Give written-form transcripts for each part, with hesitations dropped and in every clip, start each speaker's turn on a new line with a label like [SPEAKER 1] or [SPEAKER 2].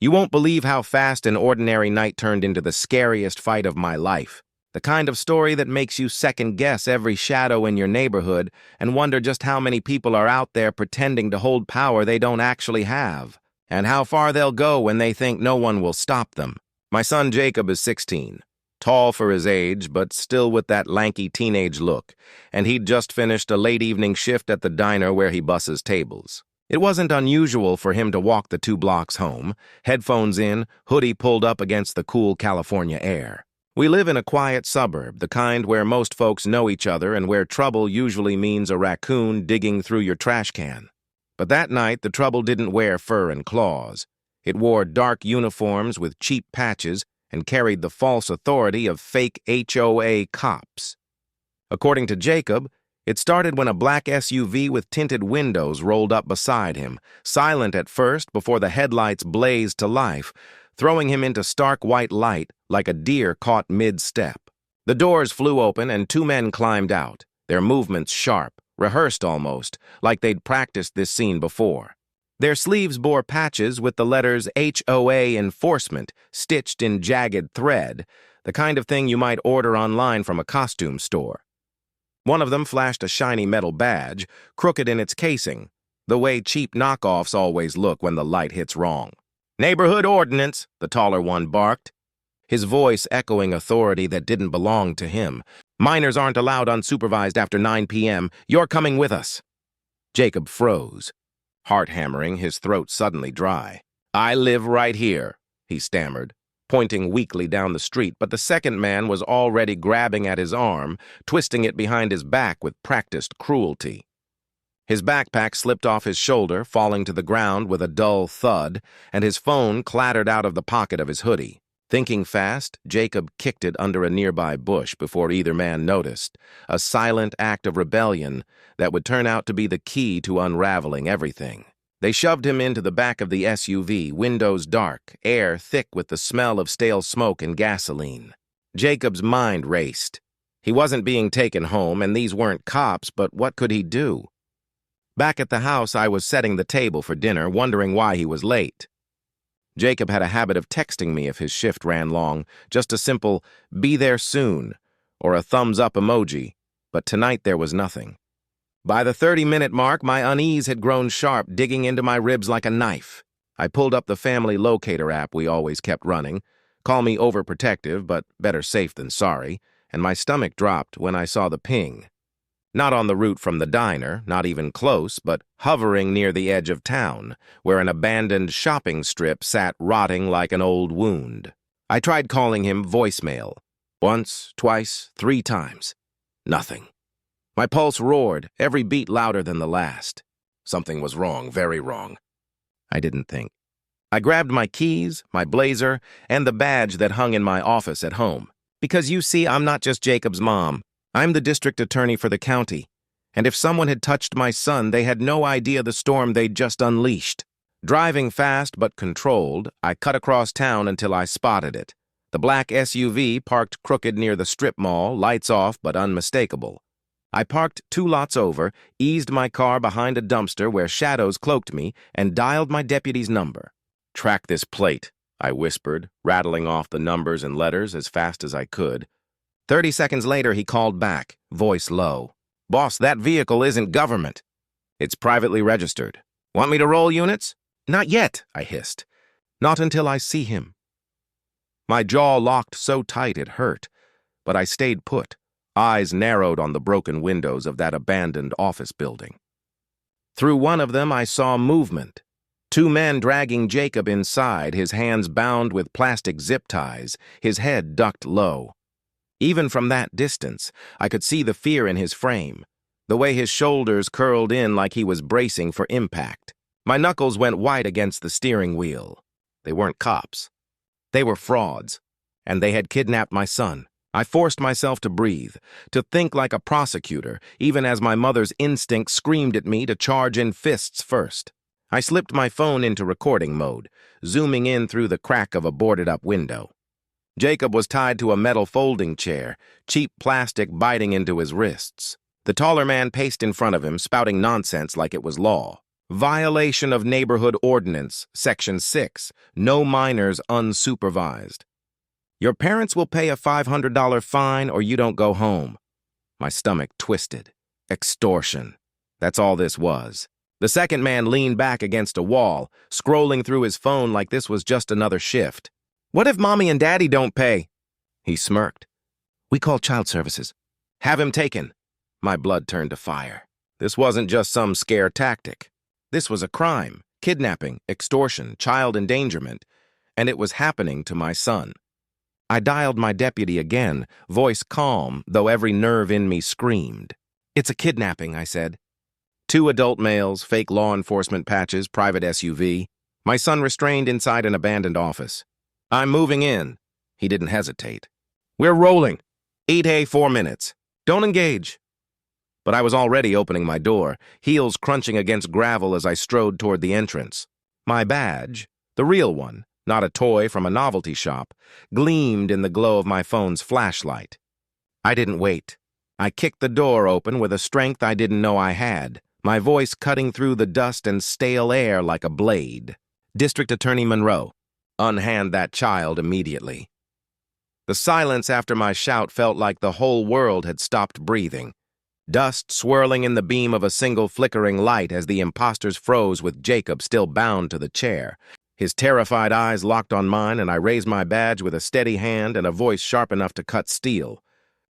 [SPEAKER 1] You won't believe how fast an ordinary night turned into the scariest fight of my life. The kind of story that makes you second-guess every shadow in your neighborhood and wonder just how many people are out there pretending to hold power they don't actually have, and how far they'll go when they think no one will stop them. My son Jacob is 16, tall for his age, but still with that lanky teenage look, and he'd just finished a late evening shift at the diner where he busses tables. It wasn't unusual for him to walk the 2 blocks home, headphones in, hoodie pulled up against the cool California air. We live in a quiet suburb, the kind where most folks know each other and where trouble usually means a raccoon digging through your trash can. But that night, the trouble didn't wear fur and claws. It wore dark uniforms with cheap patches and carried the false authority of fake HOA cops. According to Jacob, it started when a black SUV with tinted windows rolled up beside him, silent at first before the headlights blazed to life, throwing him into stark white light like a deer caught mid-step. The doors flew open and 2 men climbed out, their movements sharp, rehearsed almost, like they'd practiced this scene before. Their sleeves bore patches with the letters HOA Enforcement stitched in jagged thread, the kind of thing you might order online from a costume store. One of them flashed a shiny metal badge, crooked in its casing, the way cheap knockoffs always look when the light hits wrong. "Neighborhood ordinance," the taller one barked, his voice echoing authority that didn't belong to him. "Minors aren't allowed unsupervised after 9 p.m. You're coming with us." Jacob froze, heart hammering, his throat suddenly dry. "I live right here," he stammered, pointing weakly down the street, but the second man was already grabbing at his arm, twisting it behind his back with practiced cruelty. His backpack slipped off his shoulder, falling to the ground with a dull thud, and his phone clattered out of the pocket of his hoodie. Thinking fast, Jacob kicked it under a nearby bush before either man noticed, a silent act of rebellion that would turn out to be the key to unraveling everything. They shoved him into the back of the SUV, windows dark, air thick with the smell of stale smoke and gasoline. Jacob's mind raced. He wasn't being taken home, and these weren't cops, but what could he do? Back at the house, I was setting the table for dinner, wondering why he was late. Jacob had a habit of texting me if his shift ran long, just a simple, "be there soon," or a thumbs-up emoji, but tonight there was nothing. By the 30-minute mark, my unease had grown sharp, digging into my ribs like a knife. I pulled up the family locator app we always kept running. Call me overprotective, but better safe than sorry, and my stomach dropped when I saw the ping. Not on the route from the diner, not even close, but hovering near the edge of town, where an abandoned shopping strip sat rotting like an old wound. I tried calling him voicemail. Once, twice, 3 times. Nothing. My pulse roared, every beat louder than the last. Something was wrong, very wrong. I didn't think. I grabbed my keys, my blazer, and the badge that hung in my office at home. Because you see, I'm not just Jacob's mom. I'm the district attorney for the county. And if someone had touched my son, they had no idea the storm they'd just unleashed. Driving fast but controlled, I cut across town until I spotted it. The black SUV parked crooked near the strip mall, lights off but unmistakable. I parked 2 lots over, eased my car behind a dumpster where shadows cloaked me, and dialed my deputy's number. "Track this plate," I whispered, rattling off the numbers and letters as fast as I could. 30 seconds later, he called back, voice low. "Boss, that vehicle isn't government. It's privately registered. Want me to roll units?" "Not yet," I hissed. "Not until I see him." My jaw locked so tight it hurt, but I stayed put. Eyes narrowed on the broken windows of that abandoned office building. Through one of them, I saw movement. 2 men dragging Jacob inside, his hands bound with plastic zip ties, his head ducked low. Even from that distance, I could see the fear in his frame, the way his shoulders curled in like he was bracing for impact. My knuckles went white against the steering wheel. They weren't cops. They were frauds, and they had kidnapped my son. I forced myself to breathe, to think like a prosecutor, even as my mother's instinct screamed at me to charge in fists first. I slipped my phone into recording mode, zooming in through the crack of a boarded-up window. Jacob was tied to a metal folding chair, cheap plastic biting into his wrists. The taller man paced in front of him, spouting nonsense like it was law. Violation of Neighborhood Ordinance, Section 6, no minors unsupervised. Your parents will pay a $500 fine or you don't go home. My stomach twisted. Extortion. That's all this was. The second man leaned back against a wall, scrolling through his phone like this was just another shift. What if Mommy and Daddy don't pay? He smirked. We call child services. Have him taken. My blood turned to fire. This wasn't just some scare tactic. This was a crime, kidnapping, extortion, child endangerment, and it was happening to my son. I dialed my deputy again, voice calm, though every nerve in me screamed. It's a kidnapping, I said. 2 adult males, fake law enforcement patches, private SUV. My son restrained inside an abandoned office. I'm moving in. He didn't hesitate. We're rolling. 8A, 4 minutes. Don't engage. But I was already opening my door, heels crunching against gravel as I strode toward the entrance. My badge, the real one, not a toy from a novelty shop, gleamed in the glow of my phone's flashlight. I didn't wait. I kicked the door open with a strength I didn't know I had, my voice cutting through the dust and stale air like a blade. District Attorney Monroe, unhand that child immediately. The silence after my shout felt like the whole world had stopped breathing. Dust swirling in the beam of a single flickering light as the imposters froze with Jacob still bound to the chair. His terrified eyes locked on mine, and I raised my badge with a steady hand and a voice sharp enough to cut steel,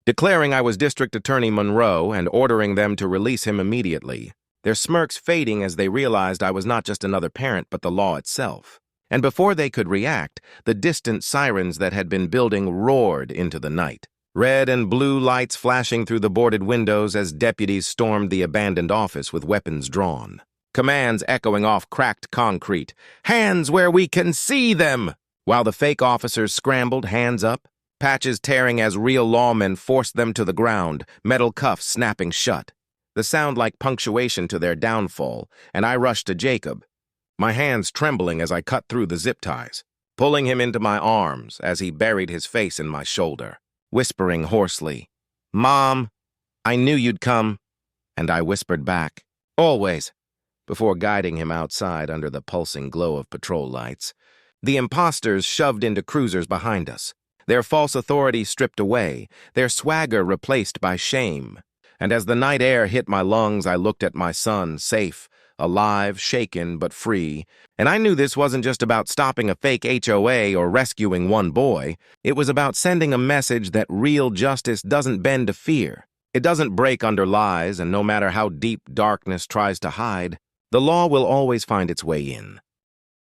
[SPEAKER 1] declaring I was District Attorney Monroe and ordering them to release him immediately, their smirks fading as they realized I was not just another parent but the law itself. And before they could react, the distant sirens that had been building roared into the night. Red and blue lights flashing through the boarded windows as deputies stormed the abandoned office with weapons drawn. Commands echoing off cracked concrete. Hands where we can see them! While the fake officers scrambled, hands up, patches tearing as real lawmen forced them to the ground, metal cuffs snapping shut. The sound like punctuation to their downfall, and I rushed to Jacob, my hands trembling as I cut through the zip ties, pulling him into my arms as he buried his face in my shoulder, whispering hoarsely, Mom, I knew you'd come. And I whispered back, always, before guiding him outside under the pulsing glow of patrol lights. The imposters shoved into cruisers behind us, their false authority stripped away, their swagger replaced by shame. And as the night air hit my lungs, I looked at my son, safe, alive, shaken, but free. And I knew this wasn't just about stopping a fake HOA or rescuing one boy. It was about sending a message that real justice doesn't bend to fear. It doesn't break under lies, and no matter how deep darkness tries to hide, the law will always find its way in.